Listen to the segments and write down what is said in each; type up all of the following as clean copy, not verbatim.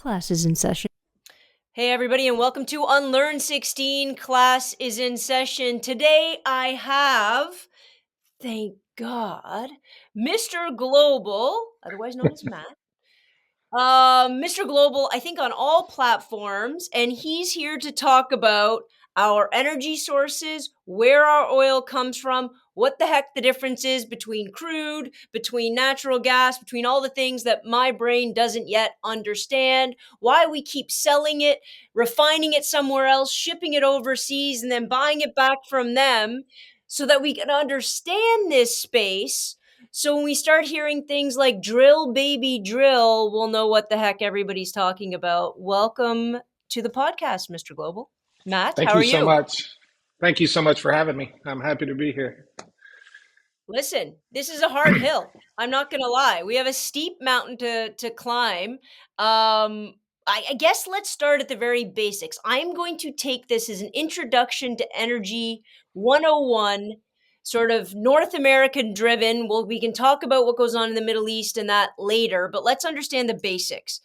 Class is in session. Hey, everybody, and welcome to Unlearn 16. Class is in session. Today I have, thank God, Mr. Global, otherwise known as Matt. Mr. Global, I think on all platforms, and he's here to talk about our energy sources, where our oil comes from, what the heck the difference is between crude, between natural gas, between all the things that my brain doesn't yet understand, why we keep selling it, refining it somewhere else, shipping it overseas, and then buying it back from them so that we can understand this space. So when we start hearing things like drill, baby, drill, we'll know what the heck everybody's talking about. Welcome to the podcast, Mr. Global. Matt, Thank how you are so you? much. Thank you so much for having me. I'm happy to be here. Listen, this is a hard hill. I'm not going to lie. We have a steep mountain to climb. I guess let's start at the very basics. I'm going to take this as an introduction to energy 101, sort of North American driven. Well, we can talk about what goes on in the Middle East and that later, but let's understand the basics.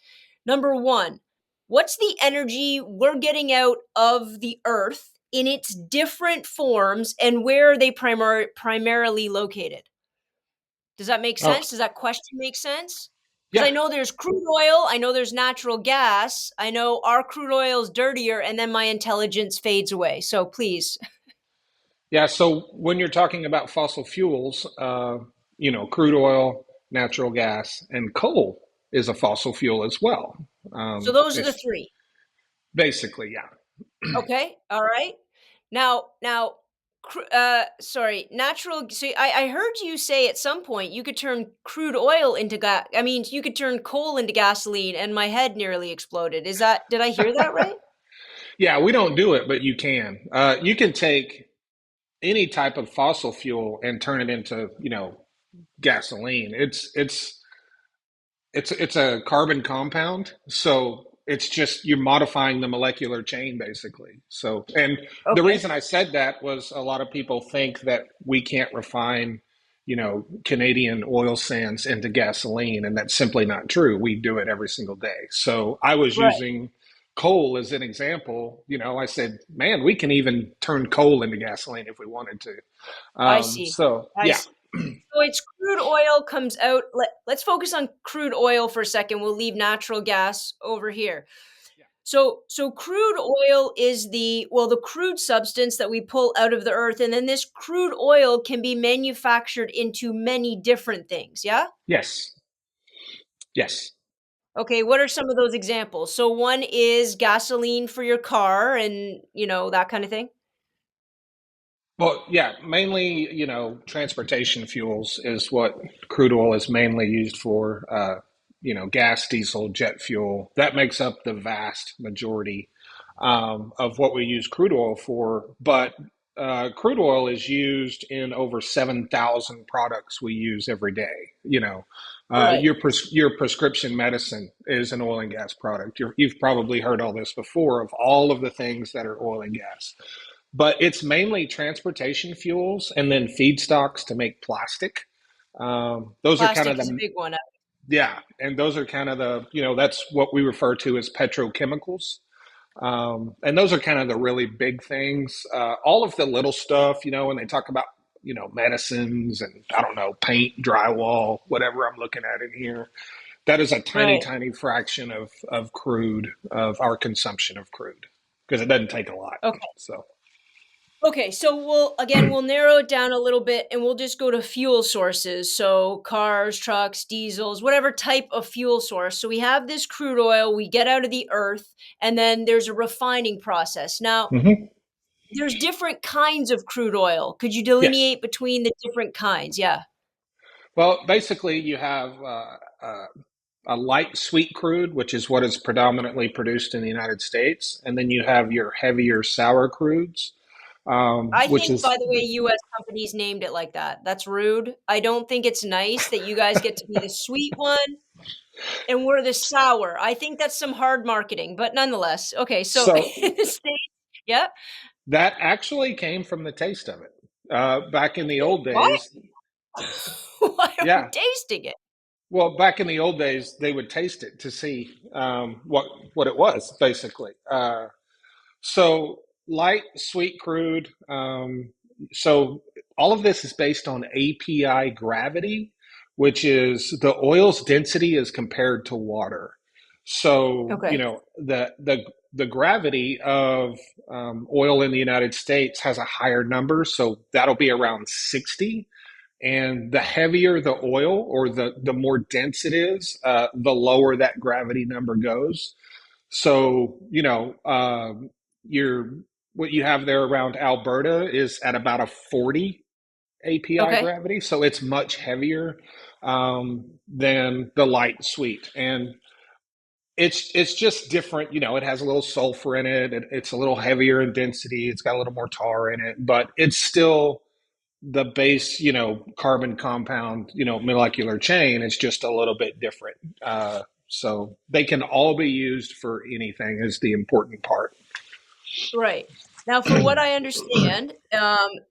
Number one, what's the energy we're getting out of the earth in its different forms, and where are they primarily located? Does that make Oh, sense? Does that question make sense? Because yeah. I know there's crude oil, I know there's natural gas, I know our crude oil is dirtier, and then my intelligence fades away. So please. Yeah. So when you're talking about fossil fuels, crude oil, natural gas, and coal is a fossil fuel as well. So those are the It's three. basically, yeah. Okay. All right. Now, sorry, natural. So I heard you say at some point you could turn crude oil into gas. I mean, you could turn coal into gasoline, and my head nearly exploded. Did I hear that right? Yeah, we don't do it, but you can. You can take any type of fossil fuel and turn it into, gasoline. It's a carbon compound, so it's just you're modifying the molecular chain basically. So, and the Okay. reason I said that was a lot of people think that we can't refine, Canadian oil sands into gasoline, and that's simply not true. We do it every single day. So, I was Right. using coal as an example. I said, man, we can even turn coal into gasoline if we wanted to. I see. So, I yeah. see. So it's crude oil comes out. Let's focus on crude oil for a second. We'll leave natural gas over here. So crude oil is the crude substance that we pull out of the earth, and then this crude oil can be manufactured into many different things. Yeah. Yes. Yes. Okay. What are some of those examples? So one is gasoline for your car, and that kind of thing. Well, yeah, mainly, transportation fuels is what crude oil is mainly used for. Gas, diesel, jet fuel. That makes up the vast majority of what we use crude oil for. But crude oil is used in over 7,000 products we use every day. Right. Your prescription medicine is an oil and gas product. You've probably heard all this before of all of the things that are oil and gas, but it's mainly transportation fuels and then feedstocks to make plastic. Those are kind of Plastic is a the, big one. yeah, and those are kind of the, that's what we refer to as petrochemicals. And those are kind of the really big things. All of the little stuff, when they talk about, medicines and I don't know, paint, drywall, whatever I'm looking at in here, that is a tiny, Right. tiny fraction of crude, of our consumption of crude, because it doesn't take a lot. Okay. So. Okay, so we'll narrow it down a little bit and we'll just go to fuel sources. So cars, trucks, diesels, whatever type of fuel source. So we have this crude oil we get out of the earth, and then there's a refining process. Now, Mhm. there's different kinds of crude oil. Could you Yes. delineate between the different kinds? Yeah. Well, basically, you have a light sweet crude, which is what is predominantly produced in the United States, and then you have your heavier sour crudes, I which think, by is the way, US companies named it like that. That's rude. I don't think it's nice that you guys get to be the sweet one and we're the sour. I think that's some hard marketing, but nonetheless. Okay, so so in the States, yeah. that actually came from the taste of it. Back in the old Why? days, Why are we yeah, tasting it? Well, back in the old days, they would taste it to see what it was, basically. So light, sweet crude. So all of this is based on API gravity, which is the oil's density as compared to water. So, Okay. the gravity of oil in the United States has a higher number, so that'll be around 60. And the heavier the oil or the more dense it is, the lower that gravity number goes. So, you're what you have there around Alberta is at about a 40 API Okay. gravity. So it's much heavier than the light sweet. And it's just different. It has a little sulfur in it. It's a little heavier in density. It's got a little more tar in it, but it's still the base, carbon compound, molecular chain. It's just a little bit different. So they can all be used for anything is the important part. Right. Now, from what I understand,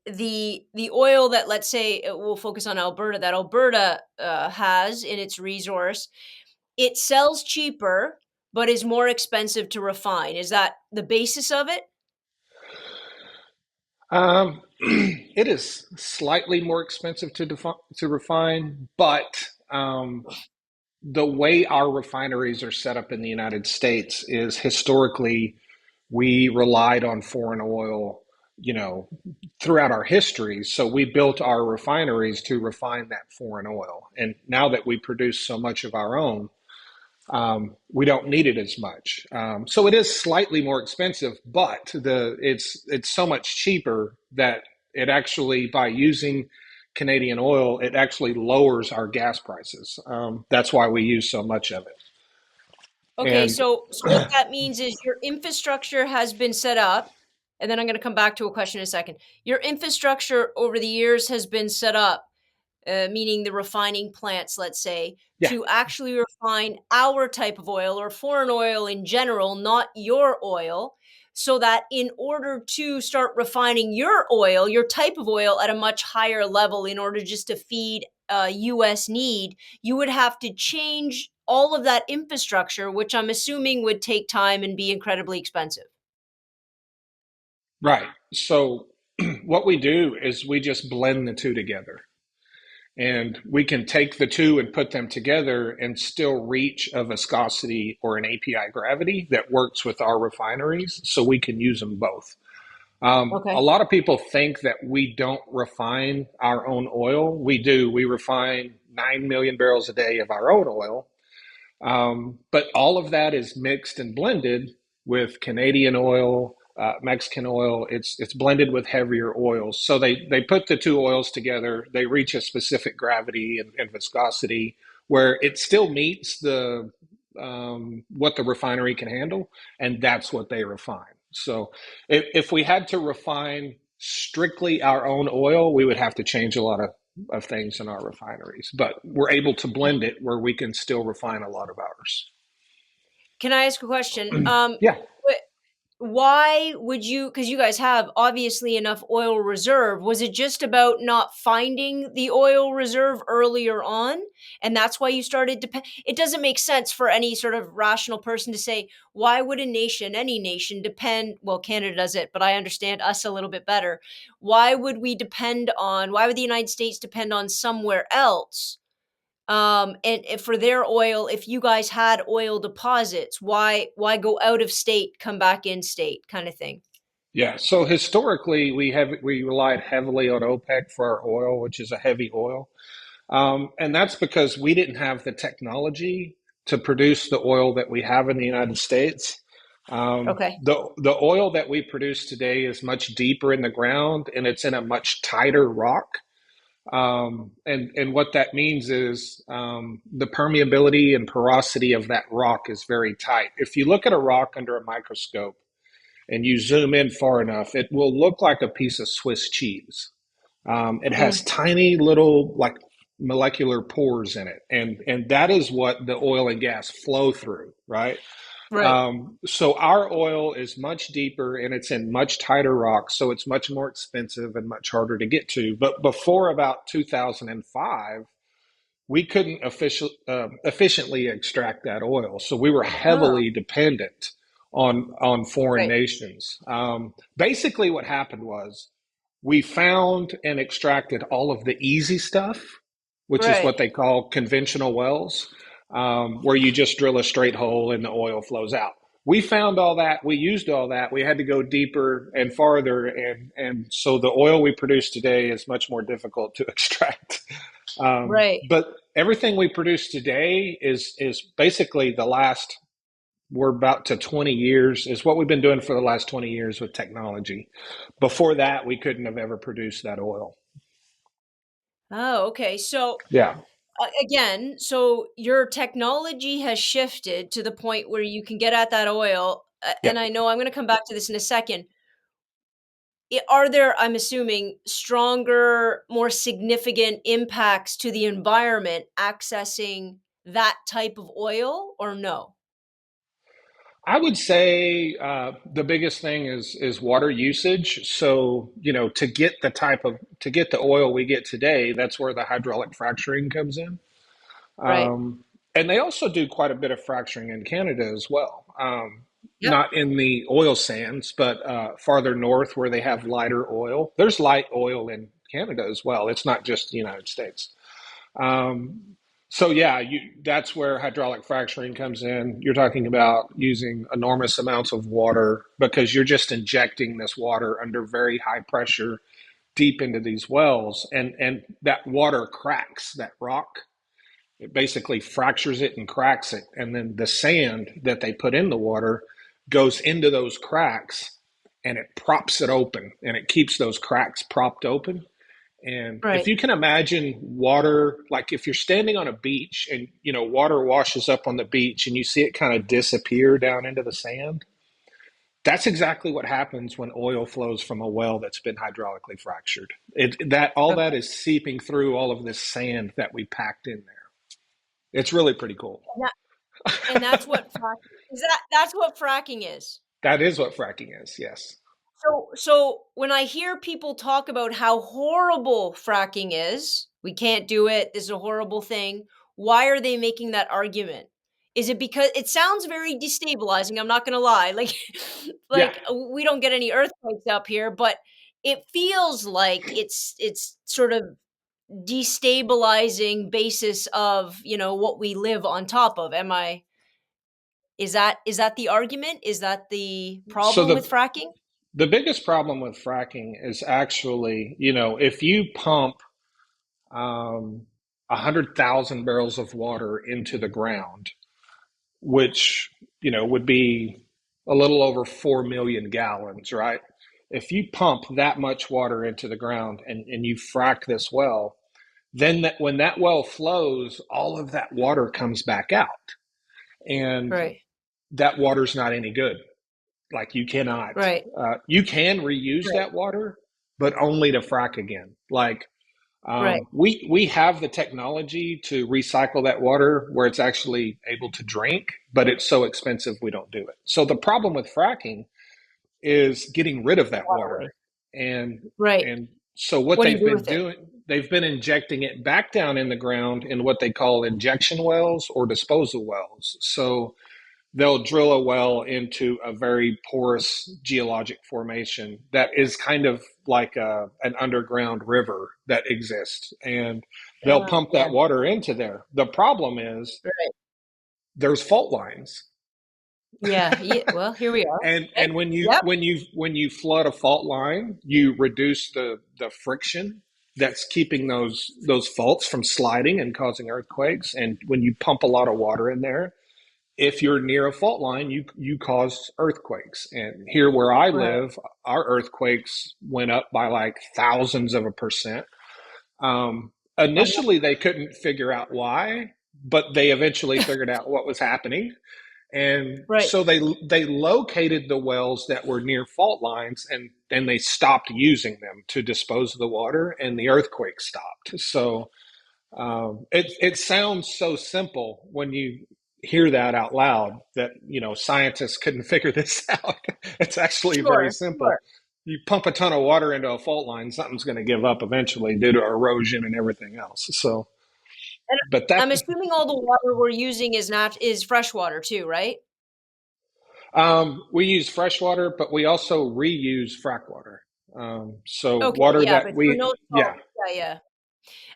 the oil that, let's say, we'll focus on Alberta, that Alberta has in its resource, it sells cheaper, but is more expensive to refine. Is that the basis of it? It is slightly more expensive to refine, but the way our refineries are set up in the United States is historically we relied on foreign oil, you know, throughout our history. So we built our refineries to refine that foreign oil. And now that we produce so much of our own, we don't need it as much. So it is slightly more expensive, but it's so much cheaper that it actually, by using Canadian oil, it actually lowers our gas prices. That's why we use so much of it. Okay, And so what that means is your infrastructure has been set up, and then I'm going to come back to a question in a second. Your infrastructure over the years has been set up, meaning the refining plants, let's say, yeah, to actually refine our type of oil or foreign oil in general, not your oil, so that in order to start refining your oil, your type of oil at a much higher level, in order just to feed US need, you would have to change all of that infrastructure, which I'm assuming would take time and be incredibly expensive. right. So what we do is we just blend the two together. And we can take the two and put them together and still reach a viscosity or an API gravity that works with our refineries so we can use them both. A Okay. lot of people think that we don't refine our own oil. We do. We refine 9 million barrels a day of our own oil. But all of that is mixed and blended with Canadian oil, Mexican oil. It's blended with heavier oils. So they put the two oils together. They reach a specific gravity and viscosity where it still meets the what the refinery can handle, and that's what they refine. So if we had to refine strictly our own oil, we would have to change a lot of things in our refineries, but we're able to blend it where we can still refine a lot of ours. Can I ask a question? Yeah. Why would you, because you guys have obviously enough oil reserve, was it just about not finding the oil reserve earlier on, and that's why you started it doesn't make sense for any sort of rational person to say, why would a nation, any nation, depend, well, Canada does it, but I understand us a little bit better. Why would the United States depend on somewhere else, and if for their oil, if you guys had oil deposits, why go out of state, come back in state, kind of thing? Yeah. So historically, we relied heavily on OPEC for our oil, which is a heavy oil, and that's because we didn't have the technology to produce the oil that we have in the United States. Okay. The oil that we produce today is much deeper in the ground, and it's in a much tighter rock. And what that means is the permeability and porosity of that rock is very tight. If you look at a rock under a microscope and you zoom in far enough, it will look like a piece of Swiss cheese. It has Mm, tiny little like molecular pores in it, and that is what the oil and gas flow through, right? right. So our oil is much deeper and it's in much tighter rock, so it's much more expensive and much harder to get to. But before about 2005, we couldn't efficiently extract that oil. So we were Oh, heavily dependent on foreign right, nations. Basically, what happened was we found and extracted all of the easy stuff, which is right. what they call conventional wells, where you just drill a straight hole and the oil flows out. We found all that. We used all that. We had to go deeper and farther, and so the oil we produce today is much more difficult to extract. Right. But everything we produce today is basically the last. We're about to 20 years is what we've been doing for the last 20 years with technology. Before that, we couldn't have ever produced that oil. Oh, okay. So Yeah, again, so your technology has shifted to the point where you can get at that oil. yeah. And I know I'm going to come back to this in a second. Are there, I'm assuming, stronger, more significant impacts to the environment accessing that type of oil or no? I would say the biggest thing is water usage. So to get the oil we get today, that's where the hydraulic fracturing comes in. Right. And they also do quite a bit of fracturing in Canada as well. Yep. Not in the oil sands, but farther north where they have lighter oil. There's light oil in Canada as well. It's not just the United States. Um, so yeah, that's where hydraulic fracturing comes in. You're talking about using enormous amounts of water because you're just injecting this water under very high pressure deep into these wells, and that water cracks that rock. It basically fractures it and cracks it, and then the sand that they put in the water goes into those cracks and it props it open and it keeps those cracks propped open. And if Right. you can imagine water, like if you're standing on a beach and water washes up on the beach and you see it kind of disappear down into the sand, that's exactly what happens when oil flows from a well that's been hydraulically fractured. That all that Okay. is seeping through all of this sand that we packed in there. It's really pretty cool. And, and that's what that's what fracking is. That is what fracking is. Yes. So when I hear people talk about how horrible fracking is, we can't do it, this is a horrible thing, why are they making that argument? Is it because it sounds very destabilizing, I'm not gonna lie, like Yeah. we don't get any earthquakes up here, but it feels like it's sort of destabilizing basis of, what we live on top of. Am I is that the argument? Is that the So problem with fracking? the biggest problem with fracking is actually, if you pump 100,000 barrels of water into the ground, which would be a little over 4 million gallons, right? If you pump that much water into the ground and you frack this well, then when that well flows, all of that water comes back out, and Right, that water's not any good. Like you cannot, right, you can reuse right, that water, but only to frack again. Like right. we have the technology to recycle that water where it's actually able to drink, but it's so expensive we don't do it. So the problem with fracking is getting rid of that water, Waterway. and Right. and so what What do you they've do been with it? doing, they've been injecting it back down in the ground in what they call injection wells or disposal wells. So they'll drill a well into a very porous geologic formation that is kind of like an underground river that exists. And they'll pump Yeah, that water into there. The problem is right. there's fault lines. Yeah, well, here we are. And when you Yep, when you when you flood a fault line, you reduce the friction that's keeping those faults from sliding and causing earthquakes. And when you pump a lot of water in there, if you're near a fault line, you cause earthquakes. And here where I right. live, our earthquakes went up by like thousands of a percent. Uh-huh. Initially, they couldn't figure out why, but they eventually figured out what was happening. And Right. so they located the wells that were near fault lines, and they stopped using them to dispose of the water, and the earthquake stopped. So it sounds so simple when you hear that out loud that scientists couldn't figure this out. It's actually very Sure, simple. sure. You pump a ton of water into a fault line, something's going to give up eventually due to erosion and everything else. So And But that I'm assuming all the water we're using is fresh water too, right? we use fresh water, but we also reuse frack water. So Okay, water yeah, that but for no we, salt. yeah, Yeah, yeah.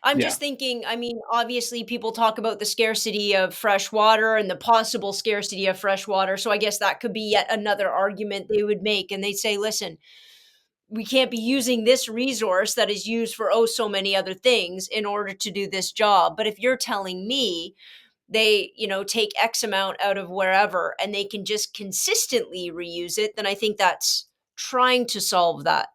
I'm yeah, just thinking, I mean, obviously people talk about the scarcity of fresh water and the possible scarcity of fresh water. So I guess that could be yet another argument they would make. And they'd say, listen, we can't be using this resource that is used for oh so many other things in order to do this job. But if you're telling me they, take X amount out of wherever and they can just consistently reuse it, then I think that's trying to solve that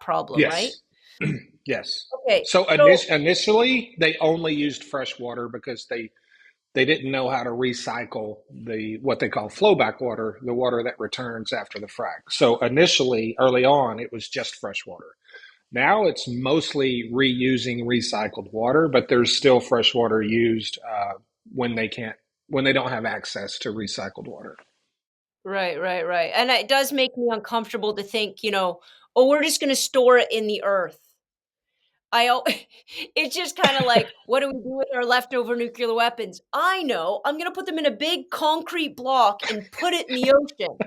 problem, right? yes, yes. Okay. So So initially, they only used fresh water because they didn't know how to recycle the what they call flowback water, the water that returns after the frac. So initially, early on, it was just fresh water. Now it's mostly reusing recycled water, but there's still fresh water used when they can't, when they don't have access to recycled water. right, right, right. And it does make me uncomfortable to think, oh, we're just going to store it in the earth. It's just kind of like, what do we do with our leftover nuclear weapons? I know. I'm going to put them in a big concrete block and put it in the ocean.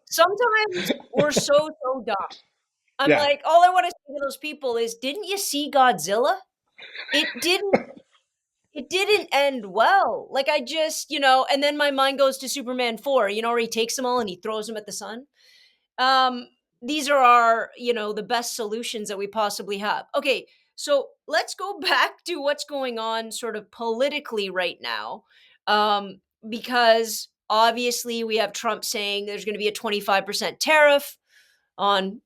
Sometimes we're so dumb. I'm Yeah, like, all I want to say to those people is, didn't you see Godzilla? It didn't it didn't end well. Like I just, and then my mind goes to Superman 4, where he takes them all and he throws them at the sun. Um, these are our, the best solutions that we possibly have. Okay, so let's go back to what's going on sort of politically right now. Because obviously we have Trump saying there's going to be a 25% tariff on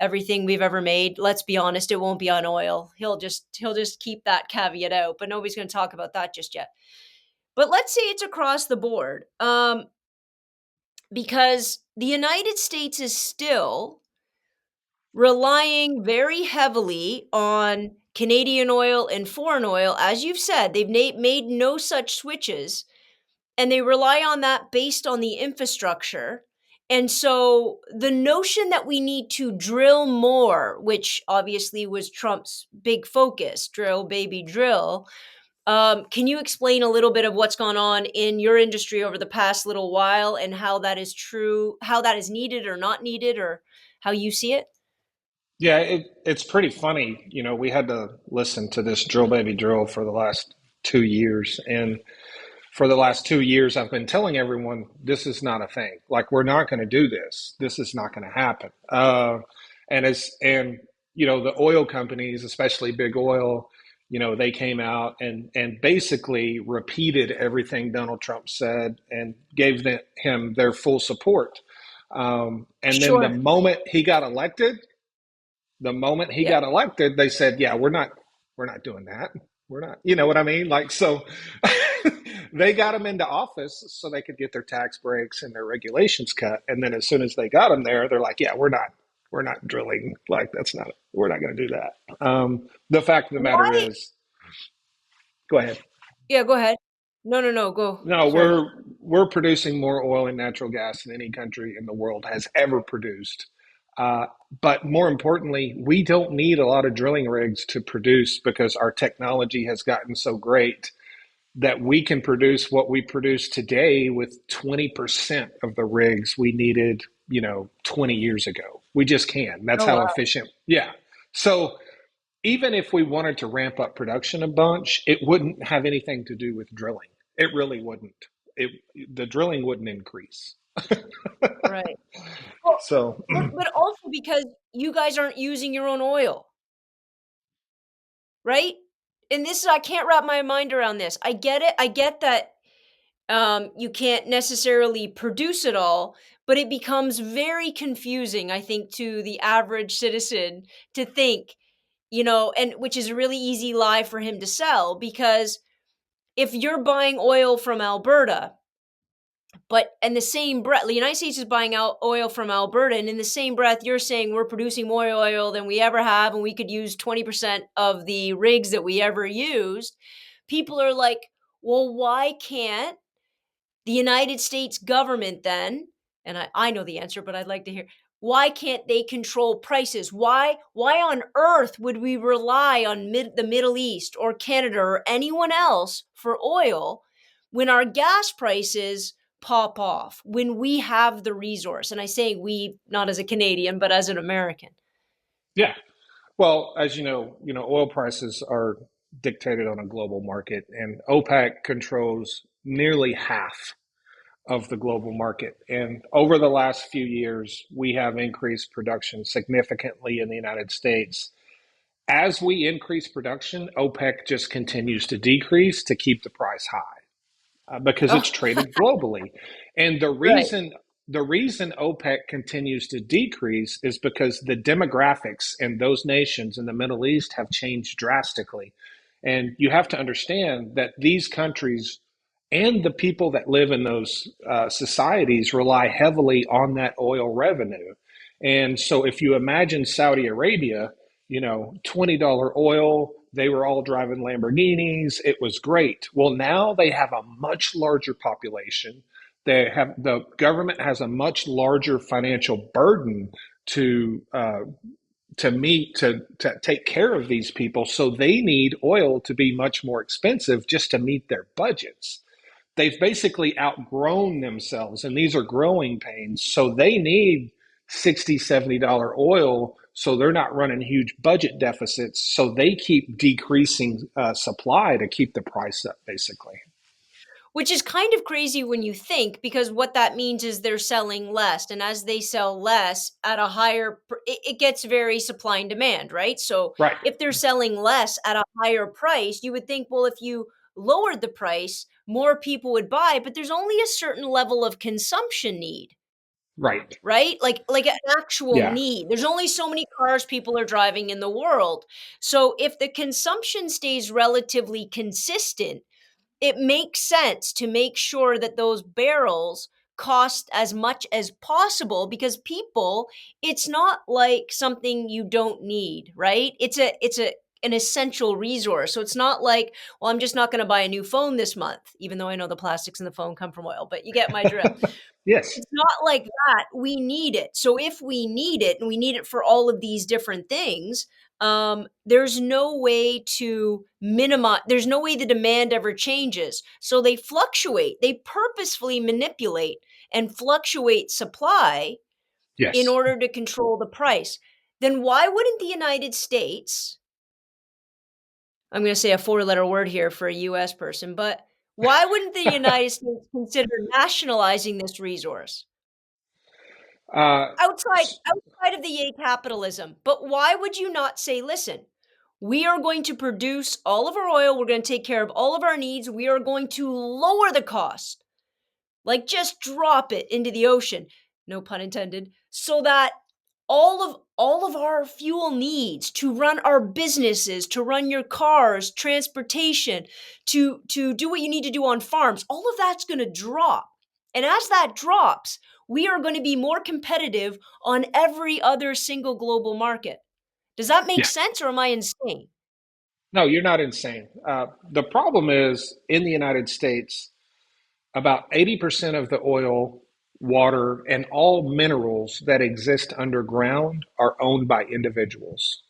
everything we've ever made. Let's be honest, it won't be on oil. He'll just keep that caveat out, but nobody's going to talk about that just yet. But let's say it's across the board. Because the United States is still relying very heavily on Canadian oil and foreign oil. As you've said, they've made no such switches, and they rely on that based on the infrastructure. And so the notion that we need to drill more, which obviously was Trump's big focus, drill, baby, drill. Can you explain a little bit of what's gone on in your industry over the past little while and how that is true, how that is needed or not needed, or how you see it? yeah, it's pretty funny. You know, we had to listen to this drill baby drill for the last 2 years, and for the last 2 years, I've been telling everyone this is not a thing. Like we're not going to do this. This is not going to happen. And you know the oil companies, especially big oil, you know they came out and basically repeated everything Donald Trump said and gave him their full support. And then Sure. the moment he Yep. got elected, they said, "Yeah, we're not doing that. We're not." You know what I mean? Like so, they got him into office so they could get their tax breaks and their regulations cut. And then as soon as they got him there, they're like, "Yeah, we're not drilling. Like we're not going to do that." The fact of the matter Why? is, go ahead. Yeah, go ahead. No, no, no, go. No, Sorry. we're producing more oil and natural gas than any country in the world has ever produced. Uh, but more importantly, we don't need a lot of drilling rigs to produce because our technology has gotten so great that we can produce what we produce today with 20% of the rigs we needed, 20 years ago. We just can. That's Oh, how wow. efficient. Yeah. So even if we wanted to ramp up production a bunch, it wouldn't have anything to do with drilling. It really wouldn't. It the drilling wouldn't increase. Right. Well, So but also because you guys aren't using your own oil, right? And this is I can't wrap my mind around this. I get it. I get that you can't necessarily produce it all, but it becomes very confusing, I think, to the average citizen to think, and which is a really easy lie for him to sell because if you're buying oil from Alberta, but in the same breath, the United States is buying out oil from Alberta, and in the same breath, you're saying we're producing more oil than we ever have, and we could use 20% of the rigs that we ever used. People are like, well, why can't the United States government then, and I know the answer, but I'd like to hear, Why can't they control prices? Why on earth would we rely on the Middle East or Canada or anyone else for oil when our gas prices pop off, when we have the resource? And I say we, not as a Canadian, but as an American. Yeah. Well, as oil prices are dictated on a global market, and OPEC controls nearly half of the global market. And over the last few years, we have increased production significantly in the United States. As we increase production, OPEC just continues to decrease to keep the price high because it's Oh, traded globally. And the right. reason OPEC continues to decrease is because the demographics in those nations in the Middle East have changed drastically. And you have to understand that these countries and the people that live in those societies rely heavily on that oil revenue. And so if you imagine Saudi Arabia, $20 oil, they were all driving Lamborghinis. It was great. Well, now they have a much larger population. The government has a much larger financial burden to to take care of these people. So they need oil to be much more expensive just to meet their budgets. They've basically outgrown themselves, and these are growing pains. So they need $60, $70 oil, so they're not running huge budget deficits. So they keep decreasing supply to keep the price up, basically. Which is kind of crazy when you think, because what that means is they're selling less. And as they sell less at a higher, it gets very supply and demand, right? So Right, if they're selling less at a higher price, you would think, well, if you lowered the price, more people would buy, but there's only a certain level of consumption need, right. right? Like an actual Yeah, need. There's only so many cars people are driving in the world. So if the consumption stays relatively consistent, it makes sense to make sure that those barrels cost as much as possible, because people, it's not like something you don't need, right? It's a an essential resource. So it's not like, well, I'm just not going to buy a new phone this month, even though I know the plastics in the phone come from oil, but you get my drift. yes, It's not like that. We need it. So if we need it, and we need it for all of these different things, there's no way to minimize, there's no way the demand ever changes. So they fluctuate. They purposefully manipulate and fluctuate supply in yes. order to control the price. Then why wouldn't the United States, I'm going to say a four-letter word here for a US person, but why wouldn't the United States consider nationalizing this resource? Uh, Outside of the yay capitalism. But why would you not say, listen, we are going to produce all of our oil, we're going to take care of all of our needs, we are going to lower the cost, like just drop it into the ocean, no pun intended, so that all of our fuel needs to run our businesses, to run your cars, transportation, to do what you need to do on farms, all of that's going to drop. And as that drops, we are going to be more competitive on every other single global market. Does that make yeah. sense, or am I insane? No, you're not insane. The problem is in the United States, about 80% of the oil, water, and all minerals that exist underground are owned by individuals.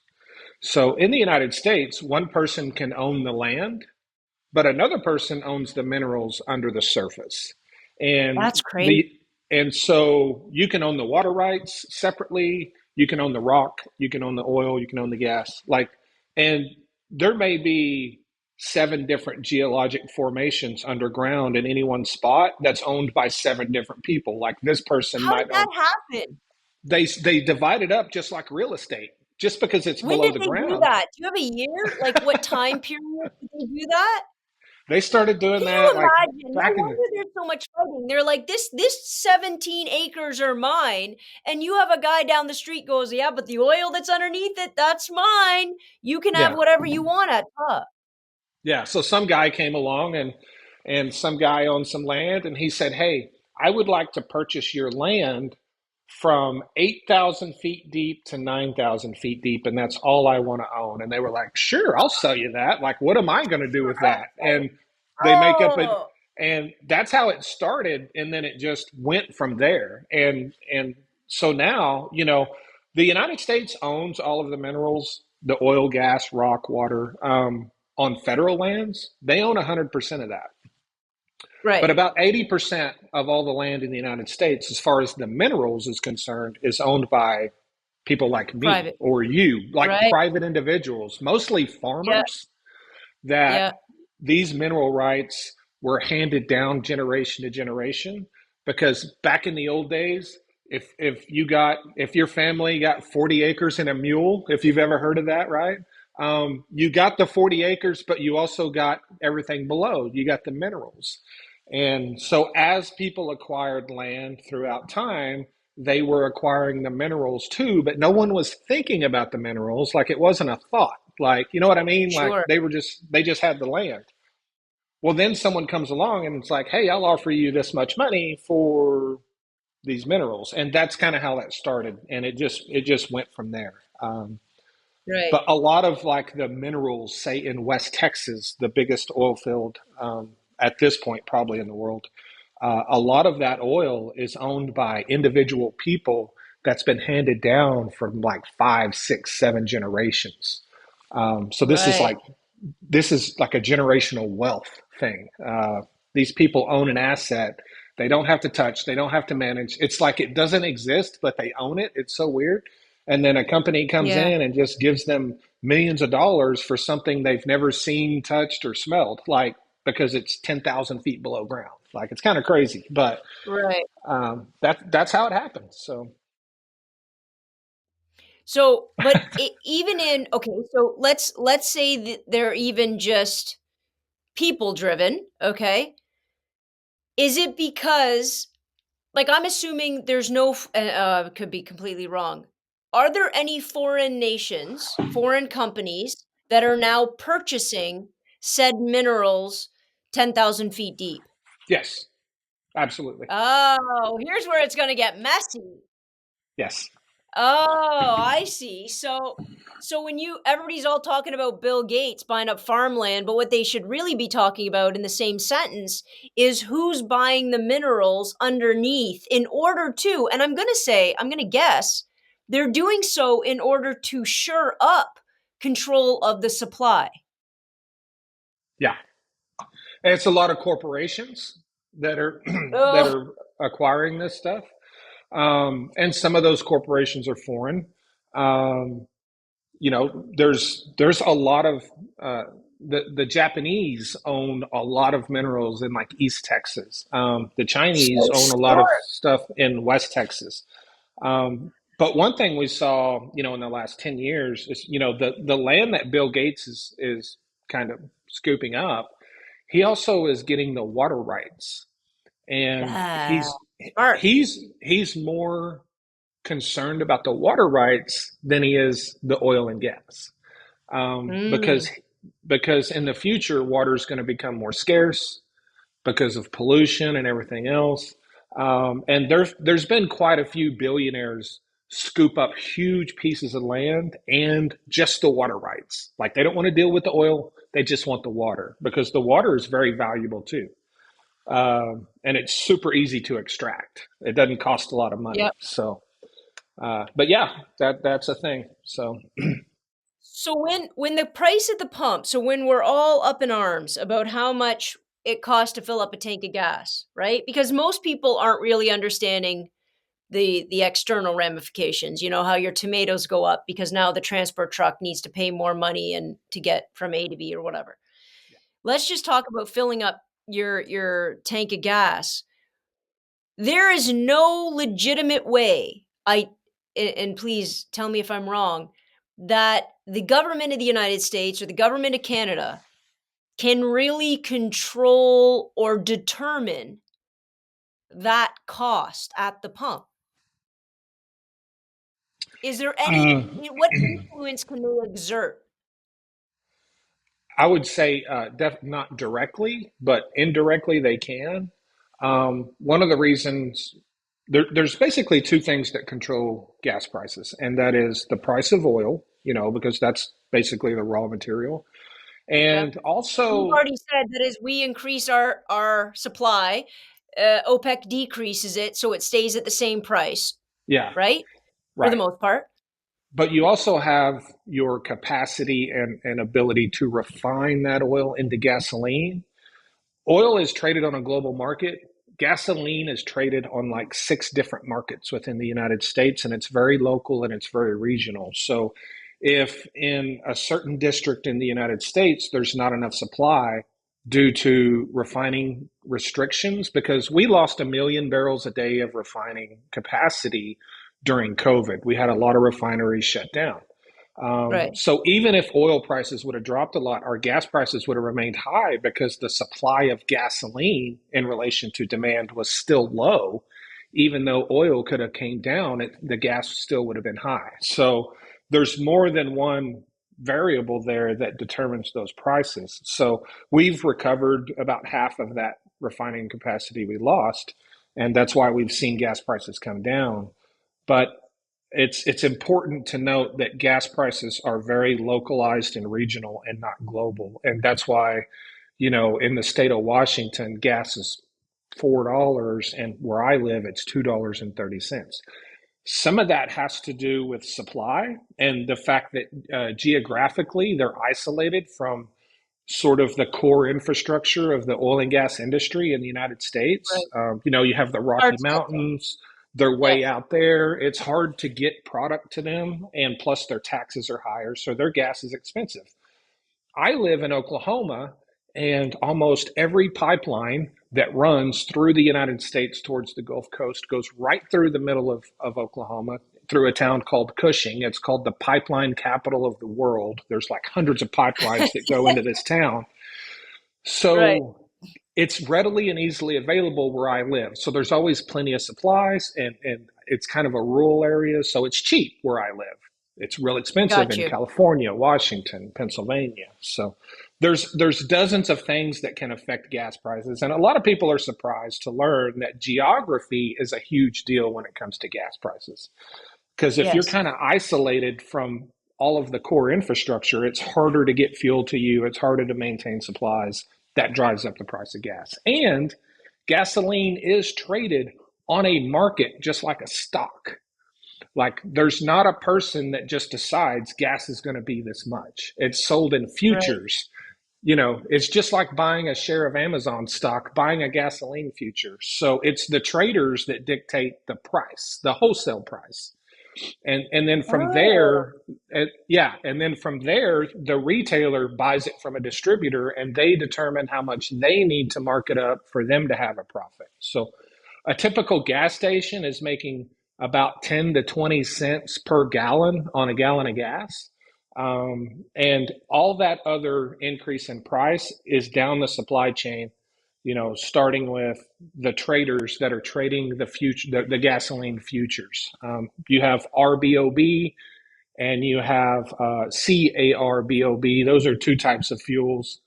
So in the United States, one person can own the land, but another person owns the minerals under the surface. That's And crazy. the and so you can own the water rights separately, you can own the rock, you can own the oil, you can own the gas. And there may be seven different geologic formations underground in any one spot that's owned by seven different people. Like this person How did might that own happen? they divide it up just like real estate. Just because it's When below did the they do ground, that? Do you have a year? Like what time period did they do that? they started doing Can you that like imagine? No back in the wonder there's so much fighting. They're like, this 17 acres are mine. And you have a guy down the street goes, yeah, but the oil that's underneath it, that's mine. You can have yeah. whatever you want at top. Yeah, so some guy came along and some guy owned some land and he said, "Hey, I would like to purchase your land from 8,000 feet deep to 9,000 feet deep, and that's all I want to own." And they were like, "Sure, I'll sell you that. Like, what am I going to do with that?" And they make up it, and that's how it started, and then it just went from there. And So now, the United States owns all of the minerals, the oil, gas, rock, water, on federal lands. They own 100% of that. But Right. about 80% of all the land in the United States, as far as the minerals is concerned, is owned by people like me Private. or you, like Right. private individuals, mostly Yeah. farmers that Yeah. these mineral rights were handed down generation to generation. Because back in the old days, if your family got 40 acres and a mule, if you've ever heard of that, right? You got the 40 acres, but you also got everything below. You got the minerals. And so as people acquired land throughout time, they were acquiring the minerals too, but no one was thinking about the minerals. Like, it wasn't a thought. Like, you know what I mean? Like, Sure. they just had the land. Well, then someone comes along and it's like, hey, I'll offer you this much money for these minerals. And that's kind of how that started. And it just went from there. Right. But a lot of like the minerals, say in West Texas, the biggest oil field at this point, probably in the world, a lot of that oil is owned by individual people that's been handed down from like five, six, seven generations. So Right. this is like a generational wealth thing. These people own an asset. They don't have to touch. They don't have to manage. It's like it doesn't exist, but they own it. It's so weird. And then a company comes Yeah. in and just gives them millions of dollars for something they've never seen, touched, or smelled, like because it's 10,000 feet below ground. Like, it's kind of crazy, but Right. that's how it happens. So So, but even in okay, so let's say that they're even just people driven, okay? Is it because like I'm assuming there's no could be completely wrong. Are there any foreign nations, foreign companies that are now purchasing said minerals 10,000 feet deep? yes, absolutely. Oh, here's where it's going to get messy. Yes. Oh, I see. So when you everybody's all talking about Bill Gates buying up farmland, but what they should really be talking about in the same sentence is who's buying the minerals underneath in order to, and I'm going to guess they're doing so in order to shore up control of the supply. Yeah. And it's a lot of corporations that are that Oh, are acquiring this stuff. And some of those corporations are foreign. Um, there's a lot of the Japanese own a lot of minerals in like East Texas. The Chinese so own a lot of smart. stuff in West Texas. But one thing we saw, in the last 10 years is, the land that Bill Gates is kind of scooping up, he also is getting the water rights. And Ah, smart. he's more concerned about the water rights than he is the oil and gas. Mm, Because in the future, water is going to become more scarce because of pollution and everything else. And there's been quite a few billionaires scoop up huge pieces of land and just the water rights. Like, they don't want to deal with the oil; they just want the water because the water is very valuable too, and it's super easy to extract. It doesn't cost a lot of money. yep. So, but yeah, that's a thing. So So when the price at the pump, so when we're all up in arms about how much it costs to fill up a tank of gas, right? Because most people aren't really understanding the external ramifications. You know how your tomatoes go up because now the transport truck needs to pay more money and to get from A to B or whatever. Let's just talk about filling up your tank of gas. There is no legitimate way, and please tell me if I'm wrong, that the government of the United States or the government of Canada can really control or determine that cost at the pump. Is there any uh, what influence can they exert? I would say not directly, but indirectly they can. One of the reasons there's basically two things that control gas prices, and that is the price of oil, because that's basically the raw material, Yeah. and You've also, already said that as we increase our supply, OPEC decreases it so it stays at the same price. Yeah, right? For the right. most part. But you also have your capacity and ability to refine that oil into gasoline. Oil is traded on a global market. Gasoline is traded on like six different markets within the United States, and it's very local and it's very regional. So, if in a certain district in the United States there's not enough supply due to refining restrictions, because we lost 1 million barrels a day of refining capacity during COVID, we had a lot of refineries shut down. Right. So even if oil prices would have dropped a lot, our gas prices would have remained high because the supply of gasoline in relation to demand was still low. Even though oil could have came down, the gas still would have been high. So there's more than one variable there that determines those prices. So we've recovered about half of that refining capacity we lost, and that's why we've seen gas prices come down. But it's important to note that gas prices are very localized and regional and not global, and that's why, in the state of Washington, gas is $4, and where I live, it's $2.30. Some of that has to do with supply and the fact that geographically they're isolated from sort of the core infrastructure of the oil and gas industry in the United States. Right. You have the Rocky Hard to get to. Mountains, they're Yes. way out there. It's hard to get product to them, and plus their taxes are higher, so their gas is expensive. I live in Oklahoma, and almost every pipeline that runs through the United States towards the Gulf Coast goes right through the middle of Oklahoma through a town called Cushing. It's called the pipeline capital of the world. There's like hundreds of pipelines that go into this town. Right. So it's readily and easily available where I live. So there's always plenty of supplies, and it's kind of a rural area. So it's cheap where I live. It's real expensive Got in you. California, Washington, Pennsylvania. So there's dozens of things that can affect gas prices. And a lot of people are surprised to learn that geography is a huge deal when it comes to gas prices. Because if you're Yes. kind of isolated from all of the core infrastructure, it's harder to get fuel to you, it's harder to maintain supplies. That drives up the price of gas. And gasoline is traded on a market just like a stock. Like there's not a person that just decides gas is going to be this much. It's sold in Right. futures. It's just like buying a share of Amazon stock, buying a gasoline future. So it's the traders that dictate the price, the wholesale price. And then from Oh, there, yeah, and then from there, the retailer buys it from a distributor, and they determine how much they need to mark it up for them to have a profit. So a typical gas station is making about 10 to 20 cents per gallon on a gallon of gas. And all that other increase in price is down the supply chain, starting with the traders that are trading the future, the gasoline futures. You have RBOB and you have CARBOB. Those are two types of fuels.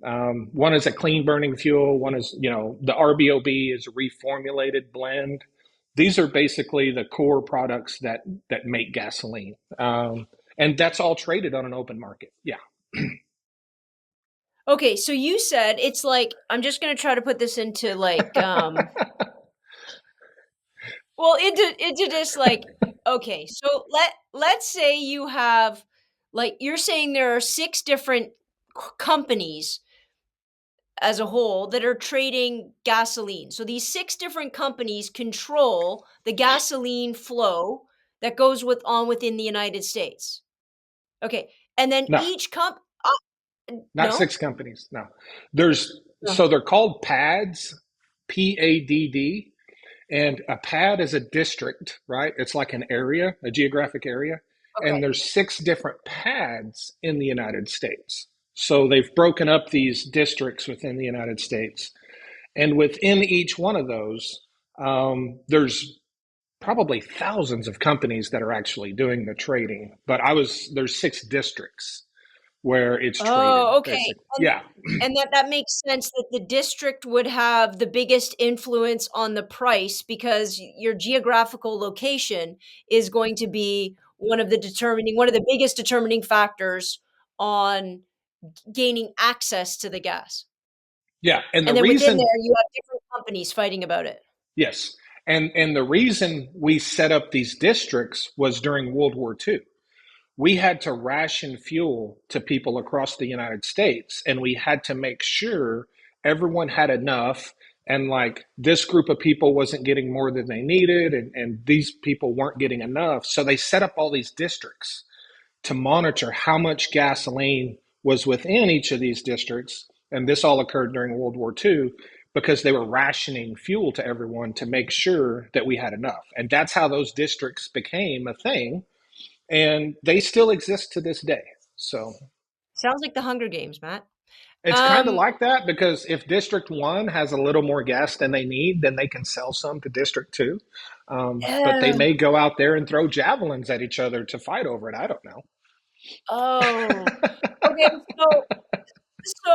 One is a clean burning fuel. One is, the RBOB is a reformulated blend. These are basically the core products that make gasoline, and that's all traded on an open market. Yeah, okay. So you said it's like I'm just gonna try to put this into like well into just like okay. So let's say you have like you're saying there are six different companies as a whole that are trading gasoline. So these six different companies control the gasoline flow that goes within the United States. Okay. And then no, each not no? six companies. No, there's No. so they're called PADs, PADD. And a pad is a district, right? It's like an area, a geographic area. And Okay. there's six different pads in the United States. So they've broken up these districts within the United States. And within each one of those, there's probably thousands of companies that are actually doing the trading. But there's six districts where it's traded, Oh, okay. basically. Yeah. And that makes sense that the district would have the biggest influence on the price because your geographical location is going to be one of the biggest determining factors on gaining access to the gas. Yeah. And the And then within reason, there, you have different companies fighting about it. yes. And the reason we set up these districts was during World War II. We had to ration fuel to people across the United States, and we had to make sure everyone had enough. And like this group of people wasn't getting more than they needed, and these people weren't getting enough. So they set up all these districts to monitor how much gasoline was within each of these districts. And this all occurred during World War II because they were rationing fuel to everyone to make sure that we had enough. And that's how those districts became a thing. And they still exist to this day. So Sounds like the Hunger Games, Matt. it's kind of Um, like that because if District 1 has a little more gas than they need, then they can sell some to District 2. But they uh, may go out there and throw javelins at each other to fight over it. I don't know. oh, okay. So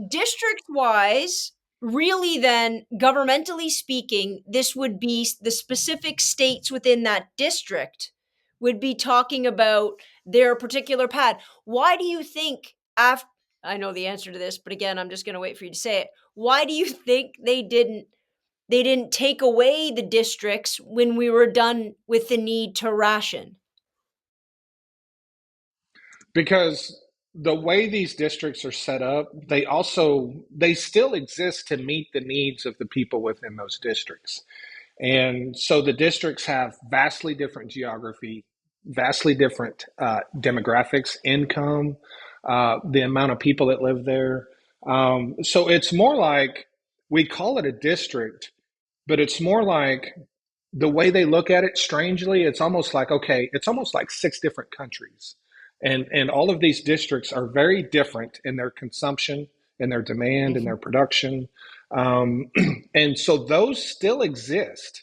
district-wise, really then, governmentally speaking, this would be the specific states within that district would be talking about their particular pad. Why do you think after I know the answer to this, but again, I'm just going to wait for you to say it. Why do you think they didn't take away the districts when we were done with the need to ration? Because the way these districts are set up, they still exist to meet the needs of the people within those districts. And so the districts have vastly different geography, vastly different demographics, income, the amount of people that live there. So it's more like we call it a district, but it's more like the way they look at it, strangely, it's almost like, okay, it's almost like six different countries. And all of these districts are very different in their consumption, in their demand, in Mhm. their production. Um, and so those still exist.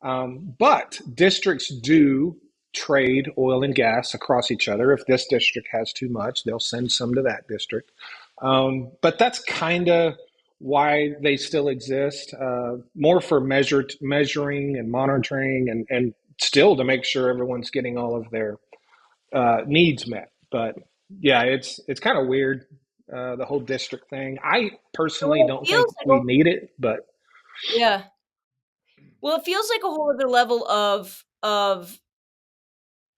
But districts do trade oil and gas across each other. If this district has too much, they'll send some to that district. But that's kind of why they still exist, more for measuring and monitoring and still to make sure everyone's getting all of their needs met. But yeah, it's kind of weird, the whole district thing. I personally So don't it think feels we like need it, but yeah. Well, it feels like a whole other level of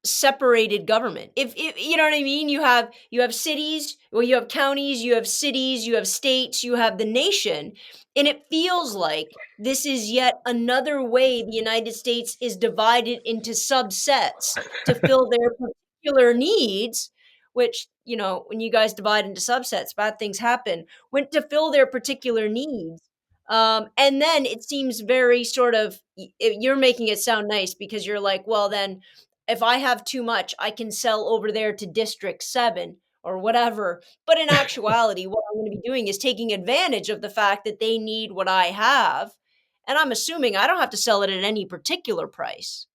separated government. If you know what I mean, you have cities, well, you have counties, you have cities, you have states, you have the nation, and it feels like this is yet another way the United States is divided into subsets to fill their particular needs. Which when you guys divide into subsets, bad things happen. When to fill their particular needs. And then it seems very sort of you're making it sound nice because you're like, well, then if I have too much, I can sell over there to District 7 or whatever. But in actuality, what I'm going to be doing is taking advantage of the fact that they need what I have. And I'm assuming I don't have to sell it at any particular price.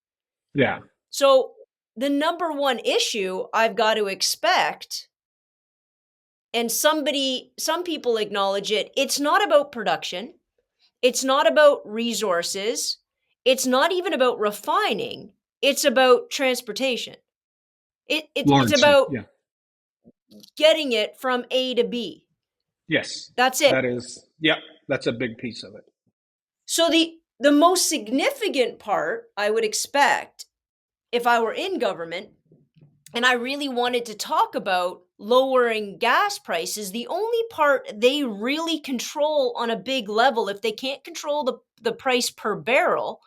yeah. So the number one issue I've got to expect, and some people acknowledge it, it's not about production. It's not about resources. It's not even about refining. It's about transportation. It's Largely, about yeah. getting it from A to B. Yes, That's it. that is, yep, that's a big piece of it. So the most significant part I would expect if I were in government and I really wanted to talk about lowering gas prices, the only part they really control on a big level, if they can't control the price per barrel,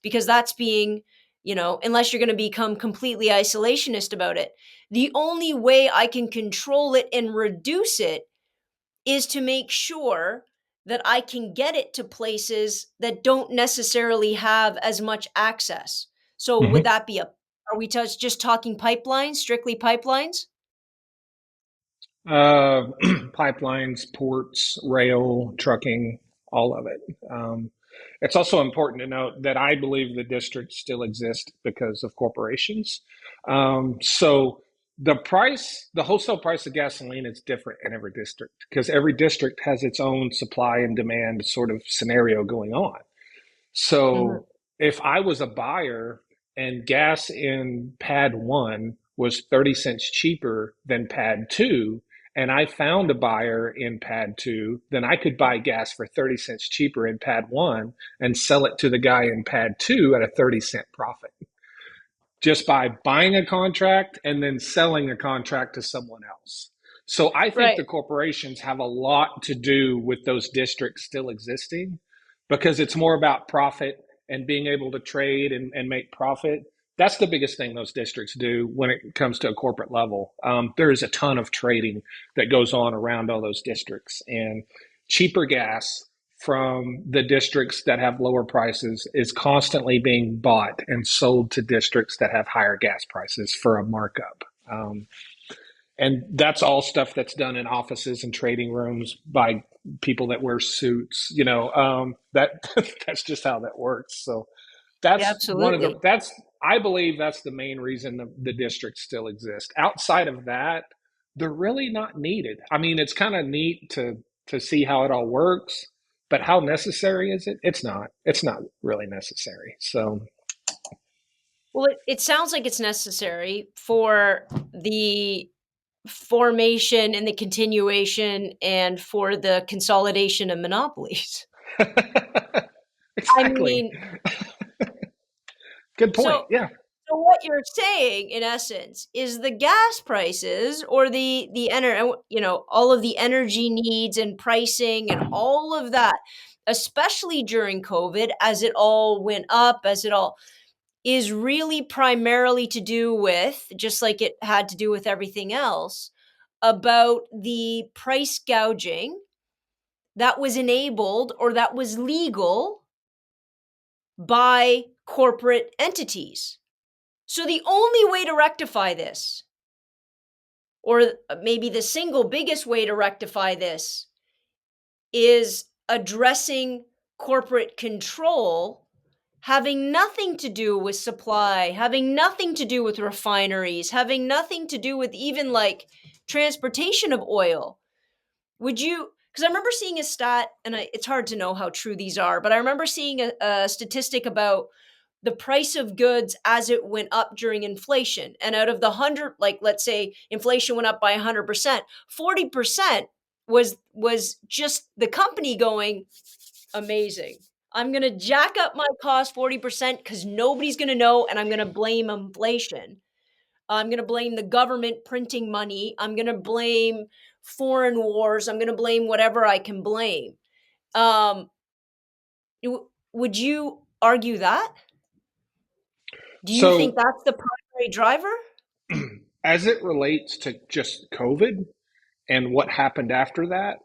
because that's being, unless you're going to become completely isolationist about it, the only way I can control it and reduce it is to make sure that I can get it to places that don't necessarily have as much access. So would Hmm. that be are we just talking pipelines, strictly pipelines? Pipelines, ports, rail, trucking, all of it. It's also important to note that I believe the districts still exist because of corporations. So the wholesale price of gasoline is different in every district because every district has its own supply and demand sort of scenario going on. Mhm. So if I was a buyer and gas in pad one was 30 cents cheaper than pad two, and I found a buyer in pad 2, then I could buy gas for 30 cents cheaper in pad 1 and sell it to the guy in pad 2 at a 30-cent profit, just by buying a contract and then selling a contract to someone else. So I think Right. the corporations have a lot to do with those districts still existing, because it's more about profit and being able to trade and make profit. That's the biggest thing those districts do when it comes to a corporate level. There is a ton of trading that goes on around all those districts, and cheaper gas from the districts that have lower prices is constantly being bought and sold to districts that have higher gas prices for a markup. And that's all stuff that's done in offices and trading rooms by people that wear suits. That that's just how that works. So Yeah, that's one of the absolutely. that's I believe that's the main reason the districts still exist. Outside of that, they're really not needed. I mean, it's kind of neat to see how it all works, but how necessary is it? It's not. It's not really necessary. So Well, it sounds like it's necessary for the formation and the continuation and for the consolidation of monopolies. I exactly. mean, Good point. so Yeah. so what you're saying in essence is the gas prices or the energy, all of the energy needs and pricing and all of that, especially during COVID, as it all went up, as it all is really primarily to do with, just like it had to do with everything else, about the price gouging that was enabled or that was legal by corporate entities. So the only way to rectify this, or maybe the single biggest way to rectify this, is addressing corporate control having nothing to do with supply, having nothing to do with refineries, having nothing to do with even like transportation of oil. Would you? Because I remember seeing a stat, and it's hard to know how true these are, but I remember seeing a statistic about the price of goods as it went up during inflation. And out of the 100, like let's say inflation went up by 100%, 40% was just the company going, amazing. I'm going to jack up my cost 40% because nobody's going to know, and I'm going to blame inflation. I'm going to blame the government printing money. I'm going to blame foreign wars. I'm going to blame whatever I can blame. Um, would you argue that? Do you think So that's the primary driver? as it relates to just COVID and what happened after that,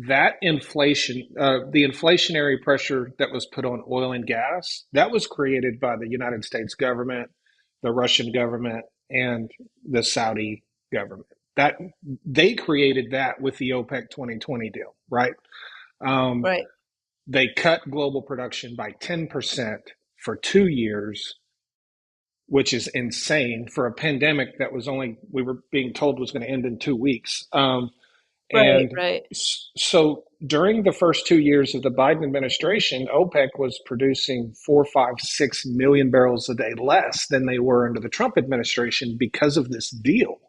that inflation, the inflationary pressure that was put on oil and gas, that was created by the United States government, the Russian government, and the Saudi government. That they created that with the OPEC 2020 deal, right? Um, Right. they cut global production by 10% for 2 years, which is insane for a pandemic that was only, we were being told was going to end in 2 weeks. Right. And Right. so during the first 2 years of the Biden administration, OPEC was producing 4, 5, 6 million barrels a day less than they were under the Trump administration because of this deal.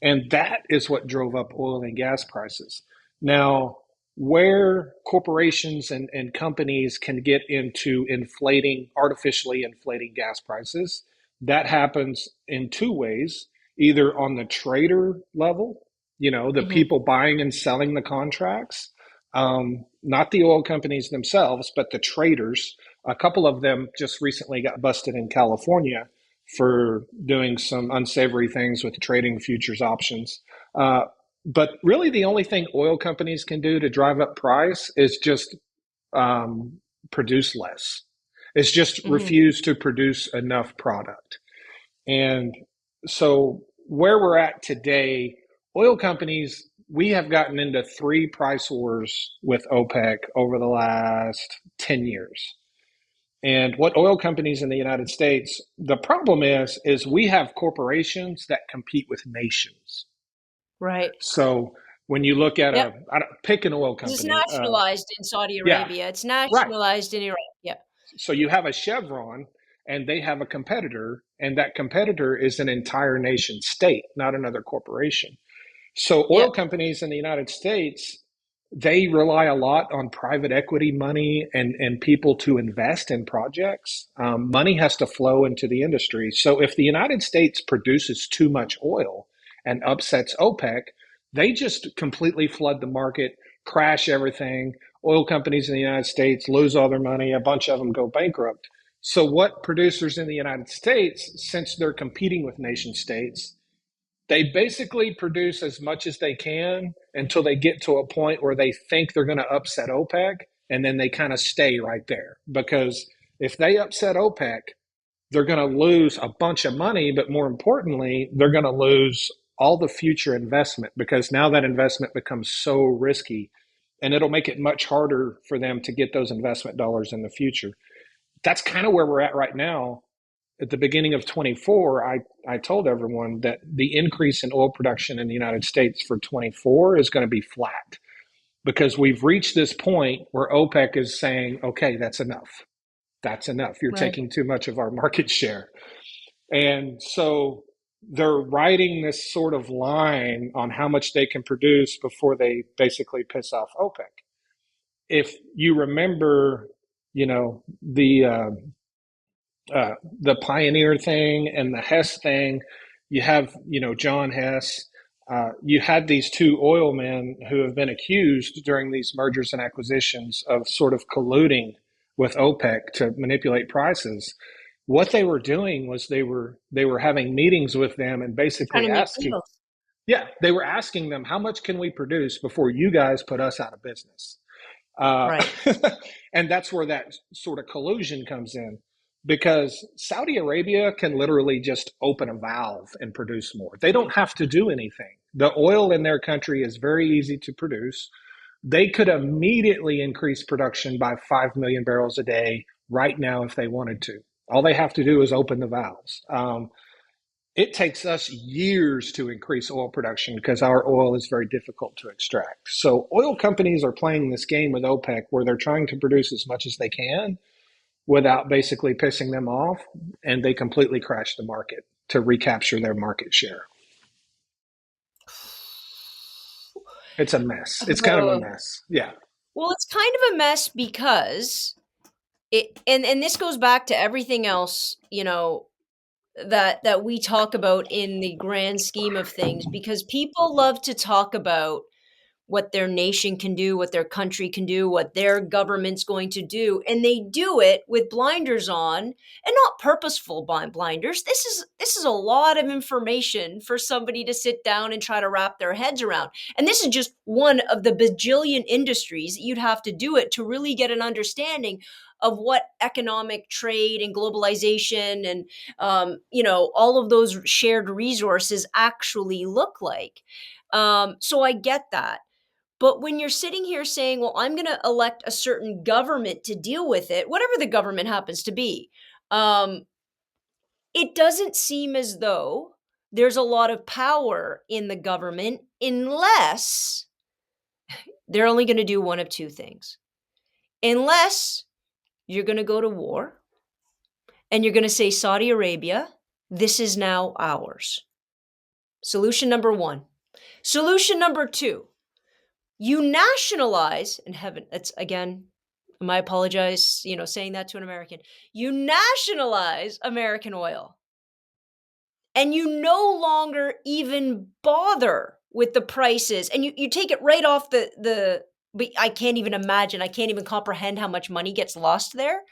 And that is what drove up oil and gas prices. Now, where corporations and companies can get into artificially inflating gas prices, that happens in two ways: either on the trader level, the Hmm. people buying and selling the contracts, not the oil companies themselves, but the traders. A couple of them just recently got busted in California for doing some unsavory things with trading futures options. Uh, but really, the only thing oil companies can do to drive up price is just um, produce less. It's just Hmm. refuse to produce enough product. And so, where we're at today, oil companies, we have gotten into three price wars with OPEC over the last 10 years. And what oil companies in the United States, the problem is we have corporations that compete with nations. Right. So when you look at Yep. pick an oil 'Cause it's company, nationalized in Saudi yeah, Arabia. It's right. nationalized in Iraq. Yeah. So you have a Chevron and they have a competitor, and that competitor is an entire nation state, not another corporation. So Yeah. oil companies in the United States, they rely a lot on private equity money and people to invest in projects. Money has to flow into the industry. So if the United States produces too much oil and upsets OPEC, they just completely flood the market, crash everything. Oil companies in the United States lose all their money. A bunch of them go bankrupt. So what producers in the United States, since they're competing with nation states, they basically produce as much as they can until they get to a point where they think they're going to upset OPEC, and then they kind of stay right there. Because if they upset OPEC, they're going to lose a bunch of money, but more importantly, they're going to lose all the future investment because now that investment becomes so risky, and it'll make it much harder for them to get those investment dollars in the future. That's kind of where we're at right now. At the beginning of 24, I told everyone that the increase in oil production in the United States for 24 is going to be flat because we've reached this point where OPEC is saying, okay, that's enough. That's enough. You're Right. taking too much of our market share. And so they're riding this sort of line on how much they can produce before they basically piss off OPEC. If you remember, you know, the Pioneer thing and the Hess thing. You have, John Hess. You had these two oil men who have been accused during these mergers and acquisitions of sort of colluding with OPEC to manipulate prices. What they were doing was they were having meetings with them and Trying basically to make asking, deals. yeah, they were asking them, how much can we produce before you guys put us out of business? Uh, Right. and that's where that sort of collusion comes in because Saudi Arabia can literally just open a valve and produce more. They don't have to do anything. The oil in their country is very easy to produce. They could immediately increase production by 5 million barrels a day right now if they wanted to. All they have to do is open the valves. It takes us years to increase oil production because our oil is very difficult to extract. So, oil companies are playing this game with OPEC where they're trying to produce as much as they can without basically pissing them off, and they completely crash the market to recapture their market share. It's a mess. It's kind of a Uh, mess. Yeah. well, it's kind of a mess because and this goes back to everything else, that we talk about in the grand scheme of things, because people love to talk about what their nation can do, what their country can do, what their government's going to do, and they do it with blinders on, and not purposeful blinders. This is a lot of information for somebody to sit down and try to wrap their heads around. And this is just one of the bajillion industries that you'd have to do it to really get an understanding of what economic trade and globalization and all of those shared resources actually look like. So I get that. But when you're sitting here saying, well, I'm going to elect a certain government to deal with it, whatever the government happens to be, um, it doesn't seem as though there's a lot of power in the government unless they're only going to do one of two things. Unless you're going to go to war and you're going to say, Saudi Arabia, this is now ours. Solution number one. Solution number two, you nationalize, and heaven, that's again, I apologize, saying that to an American. You nationalize American oil and you no longer even bother with the prices, and you take it right off but I can't even imagine, I can't even comprehend how much money gets lost there.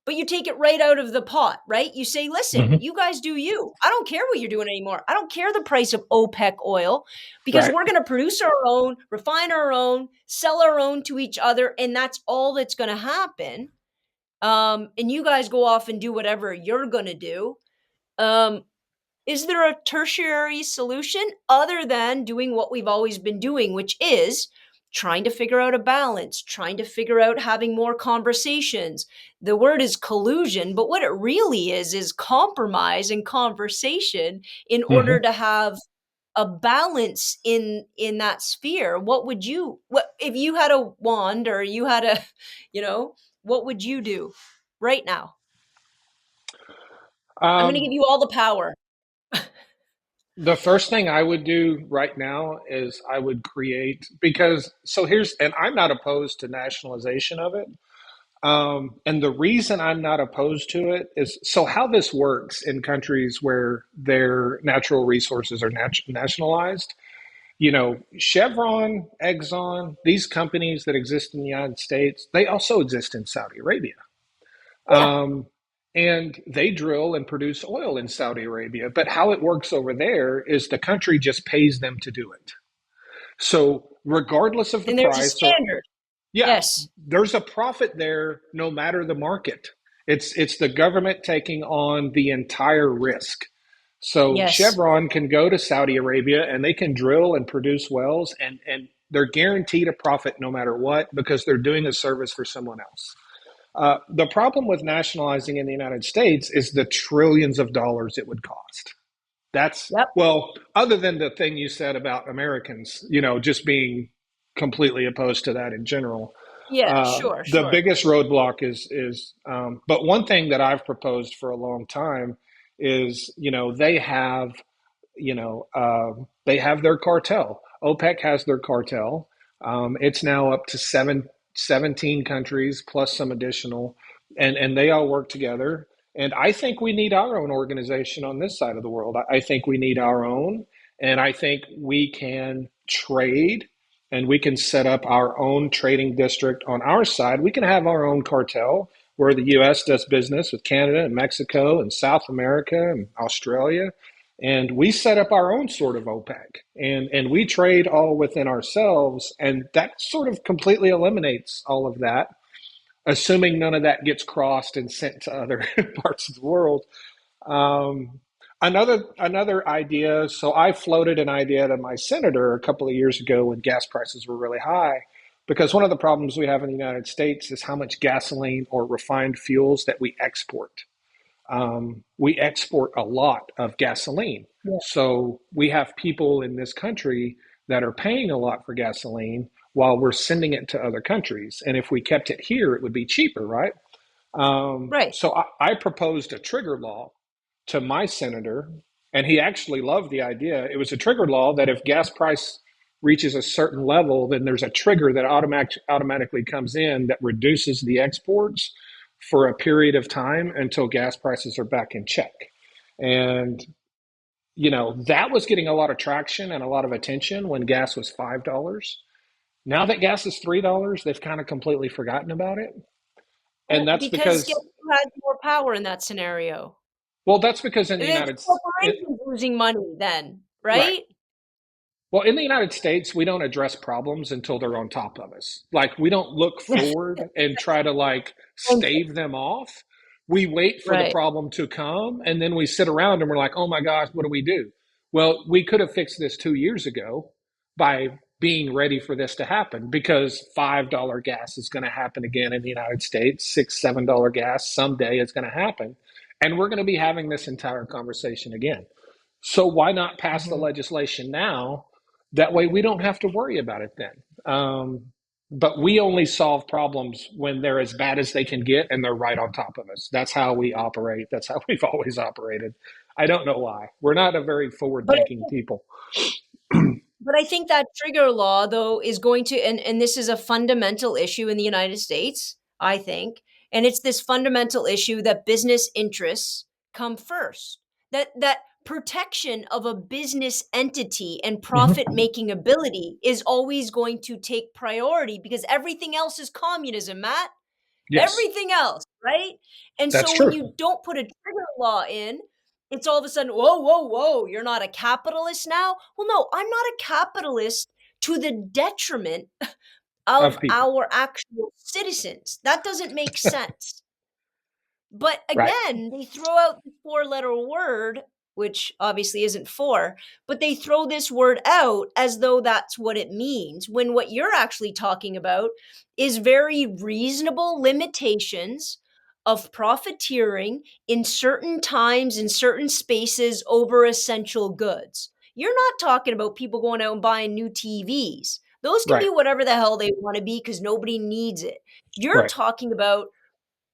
But you take it right out of the pot, right? You say, listen, Mm-hmm. you guys do you. I don't care what you're doing anymore. I don't care the price of OPEC oil because Right. we're going to produce our own, refine our own, sell our own to each other. And that's all that's going to happen. And you guys go off and do whatever you're going to do. Um, is there a tertiary solution other than doing what we've always been doing, which is trying to figure out a balance, trying to figure out having more conversations? The word is collusion, but what it really is compromise and conversation in order Mm-hmm. to have a balance in that sphere. What if you had a wand, or you had a, what would you do right now? I'm going to give Um, you all the power. The first thing I would do right now is I would create, because so here's, and I'm not opposed to nationalization of it. And the reason I'm not opposed to it is, so how this works in countries where their natural resources are nationalized. Chevron, Exxon, these companies that exist in the United States, they also exist in Saudi Arabia. Yeah, Um, and they drill and produce oil in Saudi Arabia. But how it works over there is the country just pays them to do it. So, regardless of the and there's a price, or standard. yeah, Yes, there's a profit there no matter the market. It's the government taking on the entire risk. So yes, Chevron can go to Saudi Arabia and they can drill and produce wells, and they're guaranteed a profit no matter what because they're doing a service for someone else. The problem with nationalizing in the United States is the trillions of dollars it would cost. That's, yep, well, other than the thing you said about Americans, just being completely opposed to that in general. yeah, sure, The sure. biggest roadblock but one thing that I've proposed for a long time is, they have their cartel. OPEC has their cartel. It's now up to 17 countries plus some additional, and they all work together. And I think we need our own organization on this side of the world. I think we need our own, and I think we can trade and we can set up our own trading district on our side. We can have our own cartel where the US does business with Canada and Mexico and South America and Australia. And we set up our own sort of OPEC, and we trade all within ourselves. And that sort of completely eliminates all of that, assuming none of that gets crossed and sent to other parts of the world. Um, another idea. So I floated an idea to my senator a couple of years ago when gas prices were really high, because one of the problems we have in the United States is how much gasoline or refined fuels that we export. We export a lot of gasoline. Yeah, So we have people in this country that are paying a lot for gasoline while we're sending it to other countries. And if we kept it here, it would be cheaper, right? right. So I proposed a trigger law to my senator, and he actually loved the idea. It was a trigger law that if gas price reaches a certain level, then there's a trigger that automatically comes in that reduces the exports for a period of time until gas prices are back in check. And that was getting a lot of traction and a lot of attention when gas was $5. Now that gas is $3, they've kind of completely forgotten about it. And Well, that's because guess because, who has more power in that scenario? well, that's because in the It's United corporations losing money then, right. right? Well, in the United States, we don't address problems until they're on top of us. Like, we don't look forward and try to like Thank you. stave them off. We wait for the Right. problem to come and then we sit around and we're like, oh my gosh, what do we do? Well, we could have fixed this 2 years ago by being ready for this to happen, because $5 gas is going to happen again in the United States. $6, $7 gas someday is going to happen. And we're going to be having this entire conversation again. So why not pass the Mhm. legislation now? That way we don't have to worry about it then. But we only solve problems when they're as bad as they can get and they're right on top of us. That's how we operate. That's how we've always operated. I don't know why. We're not a very forward But thinking people. But I think that trigger law, though, is going to, and this is a fundamental issue in the United States, I think, and it's this fundamental issue that business interests come first. That protection of a business entity and profit Mm-hmm. making ability is always going to take priority because everything else is communism, Matt. Yes, Everything else, right? And that's so when true. you don't put a trigger law in, it's all of a sudden, whoa, whoa, whoa, you're not a capitalist now? Well, no, I'm not a capitalist to the detriment of Of people. our actual citizens. That doesn't make sense. But Right, again, they throw out the four-letter word, which obviously isn't four, but they throw this word out as though that's what it means, when what you're actually talking about is very reasonable limitations of profiteering in certain times, in certain spaces over essential goods. You're not talking about people going out and buying new TVs. Those can right, be whatever the hell they want to be because nobody needs it. You're right. talking about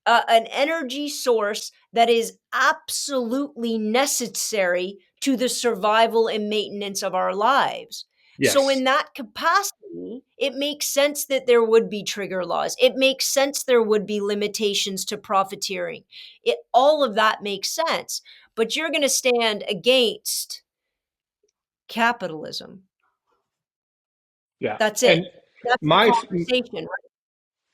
an energy source that is absolutely necessary to the survival and maintenance of our lives. So, Yes. in that capacity, it makes sense that there would be trigger laws. It makes sense there would be limitations to profiteering. All of that makes sense. But you're going to stand against capitalism. Yeah. That's it. And That's the my conversation.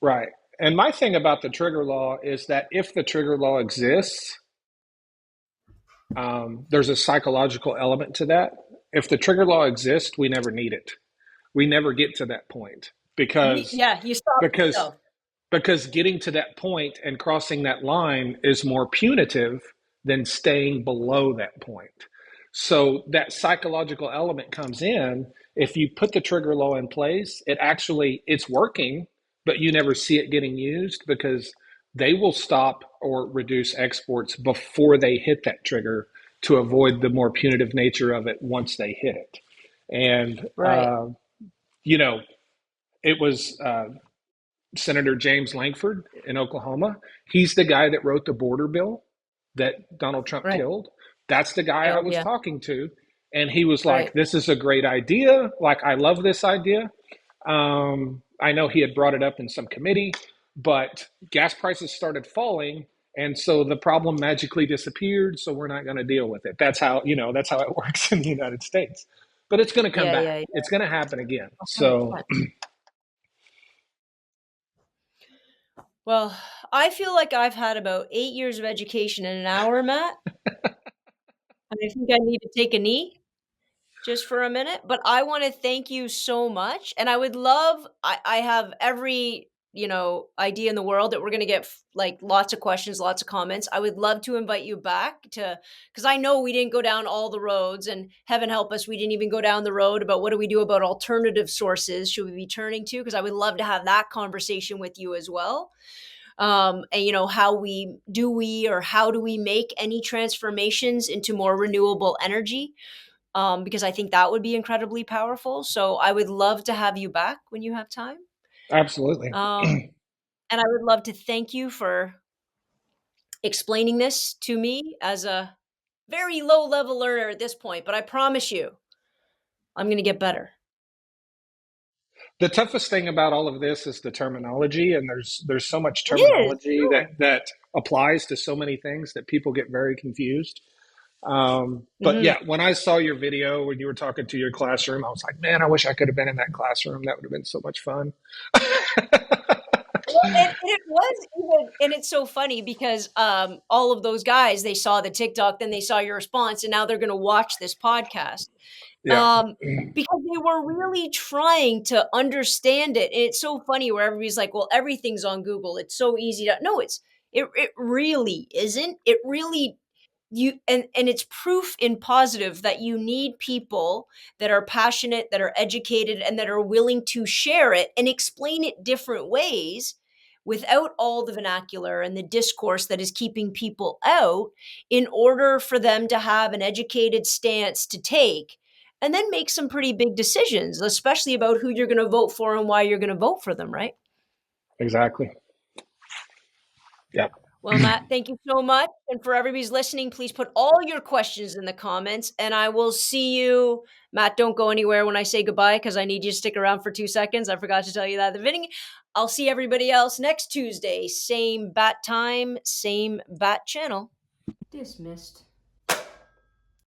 right. And my thing about the trigger law is that if the trigger law exists, there's a psychological element to that. If the trigger law exists, we never need it. We never get to that point because Yeah, you stop because yourself. because getting to that point and crossing that line is more punitive than staying below that point. So that psychological element comes in. If you put the trigger law in place, it's working, but you never see it getting used because they will stop or reduce exports before they hit that trigger to avoid the more punitive nature of it once they hit it. And Right. you know, it was Senator James Lankford in Oklahoma. He's the guy that wrote the border bill that Donald Trump Right. killed. That's the guy I was Yeah. talking to. And he was like, Right. "This is a great idea. Like, I love this idea." I know he had brought it up in some committee, but gas prices started falling. And so the problem magically disappeared. So we're not going to deal with it. That's how it works in the United States. But it's going to come Yeah, back. yeah, yeah. It's going to happen again. So 100%. Well, I feel like I've had about 8 years of education in an hour, Matt, and I think I need to take a knee just for a minute, but I wanna thank you so much, and I would love I have every, idea in the world that we're gonna get like, lots of questions, lots of comments. I would love to invite you back to because I know we didn't go down all the roads, and heaven help us, we didn't even go down the road about what do we do about alternative sources should we be turning to? Because I would love to have that conversation with you as well. And how do we make any transformations into more renewable energy, because I think that would be incredibly powerful. So I would love to have you back when you have time. absolutely. And I would love to thank you for explaining this to me as a very low level learner at this point, but I promise you I'm going to get better. The toughest thing about all of this is the terminology, and there's so much It is. terminology that applies to so many things that people get very confused. But Mhm. yeah, when I saw your video when you were talking to your classroom, I was like, man, I wish I could have been in that classroom. That would have been so much fun. Well, and it was even and it's so funny because, all of those guys, they saw the TikTok, then they saw your response, and now they're gonna watch this podcast, Yeah, um, because they were really trying to understand it, and it's so funny where everybody's like, "Well, everything's on Google, it's so easy to" No, it really isn't. It really and it's proof in positive that you need people that are passionate, that are educated, and that are willing to share it and explain it different ways without all the vernacular and the discourse that is keeping people out, in order for them to have an educated stance to take and then make some pretty big decisions, especially about who you're going to vote for and why you're going to vote for them, right? exactly. Yeah, Well, Matt, thank you so much. And for everybody's listening, please put all your questions in the comments and I will see you. Matt, don't go anywhere when I say goodbye because I need you to stick around for 2 seconds. I forgot to tell you that at the beginning. I'll see everybody else next Tuesday. Same bat time, same bat channel. Dismissed.